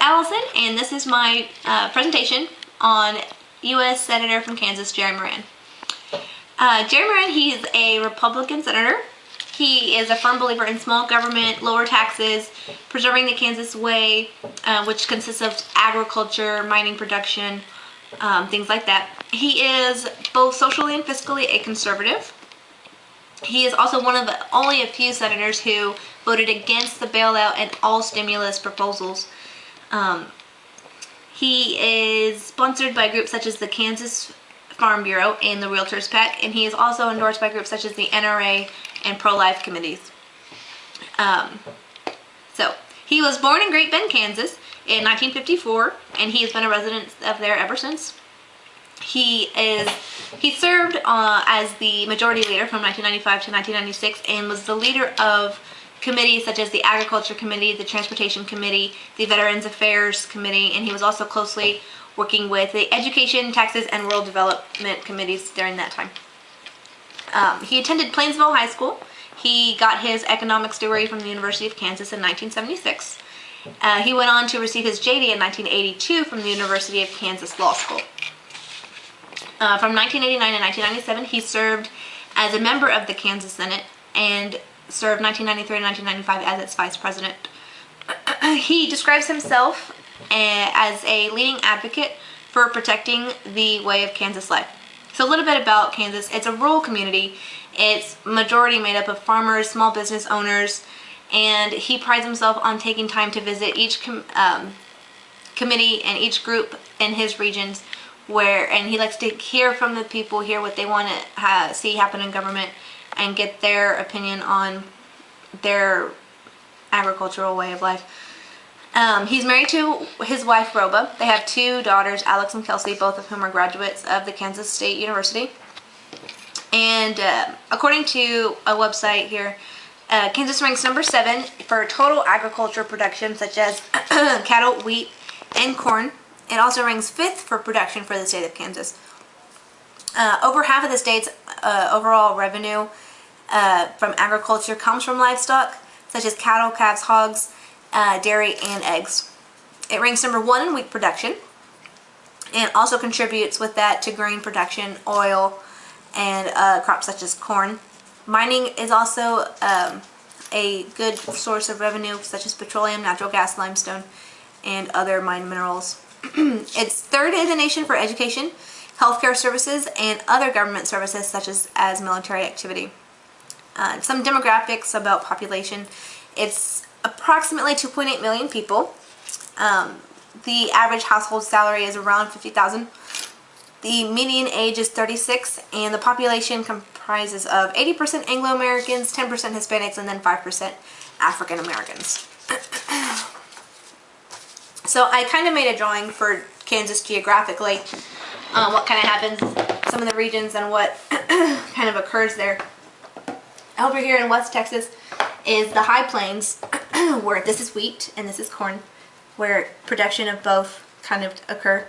Allison, and this is my presentation on U.S. Senator from Kansas, Jerry Moran. Jerry Moran, he is a Republican senator. He is a firm believer in small government, lower taxes, preserving the Kansas way, which consists of agriculture, mining production, things like that. He is both socially and fiscally a conservative. He is also one of the only a few senators who voted against the bailout and all stimulus proposals. He is sponsored by groups such as the Kansas Farm Bureau and the Realtors PAC, and he is also endorsed by groups such as the NRA and pro-life committees. So, he was born in Great Bend, Kansas in 1954, and he has been a resident of there ever since. He served as the majority leader from 1995 to 1996 and was the leader of committees such as the Agriculture Committee, the Transportation Committee, the Veterans Affairs Committee, and he was also closely working with the Education, Taxes, and Rural Development Committees during that time. He attended Plainsville High School. He got his economics degree from the University of Kansas in 1976. He went on to receive his JD in 1982 from the University of Kansas Law School. From 1989 to 1997, he served as a member of the Kansas Senate and served 1993 to 1995 as its vice president. He describes himself as a leading advocate for protecting the way of Kansas life. So a little bit about Kansas. It's a rural community. It's majority made up of farmers, small business owners, and he prides himself on taking time to visit each committee and each group in his regions, and he likes to hear from the people, hear what they want to see happen in government, and get their opinion on their agricultural way of life. He's married to his wife, Roba. They have two daughters, Alex and Kelsey, both of whom are graduates of the Kansas State University. And according to a website here, Kansas ranks number 7 for total agriculture production, such as cattle, wheat, and corn. It also ranks 5th for production for the state of Kansas. Over half of the state's overall revenue from agriculture comes from livestock, such as cattle, calves, hogs, dairy, and eggs. It ranks number 1 in wheat production, and also contributes with that to grain production, oil, and crops such as corn. Mining is also a good source of revenue, such as petroleum, natural gas, limestone, and other mined minerals. It's 3rd in the nation for education, healthcare services, and other government services such as military activity. Some demographics about population. It's approximately 2.8 million people. The average household salary is around $50,000. The median age is 36, and the population comprises of 80% Anglo-Americans, 10% Hispanics, and then 5% African Americans. So I kind of made a drawing for Kansas geographically, what kind of happens, some of the regions, and what kind of occurs there. Over here in West Texas is the High Plains, where this is wheat and this is corn, where production of both kind of occur.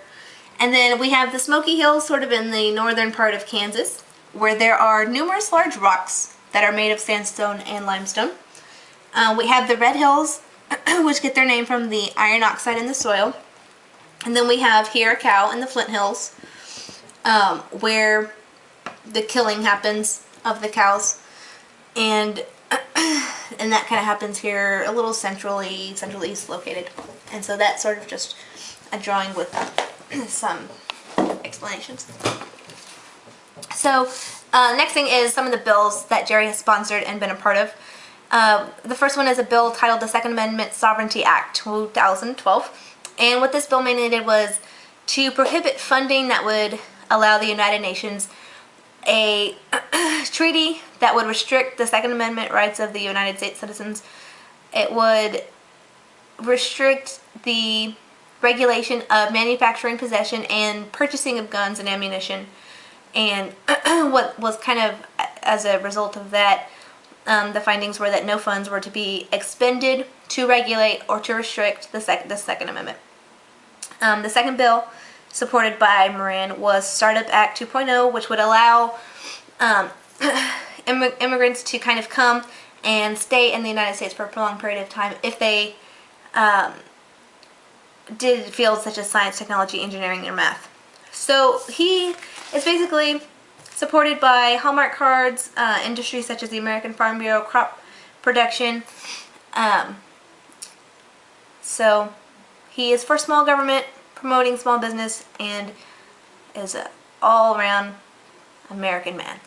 And then we have the Smoky Hills sort of in the northern part of Kansas, where there are numerous large rocks that are made of sandstone and limestone. We have the Red Hills, which get their name from the iron oxide in the soil. And then we have here a cow in the Flint Hills, where the killing happens of the cows. And that kind of happens here a little central-east located. And so that's sort of just a drawing with some explanations. So next thing is some of the bills that Jerry has sponsored and been a part of. The first one is a bill titled the Second Amendment Sovereignty Act 2012. And what this bill mainly did was to prohibit funding that would allow the United Nations a treaty that would restrict the Second Amendment rights of the United States citizens. It would restrict the regulation of manufacturing, possession, and purchasing of guns and ammunition. And what was kind of as a result of that, the findings were that no funds were to be expended to regulate or to restrict the Second Amendment. The second bill supported by Moran was Startup Act 2.0, which would allow immigrants to kind of come and stay in the United States for a prolonged period of time if they did fields such as science, technology, engineering, and math. So he is basically supported by Hallmark cards, industries such as the American Farm Bureau, crop production. So he is for small government, promoting small business, and is an all-around American man.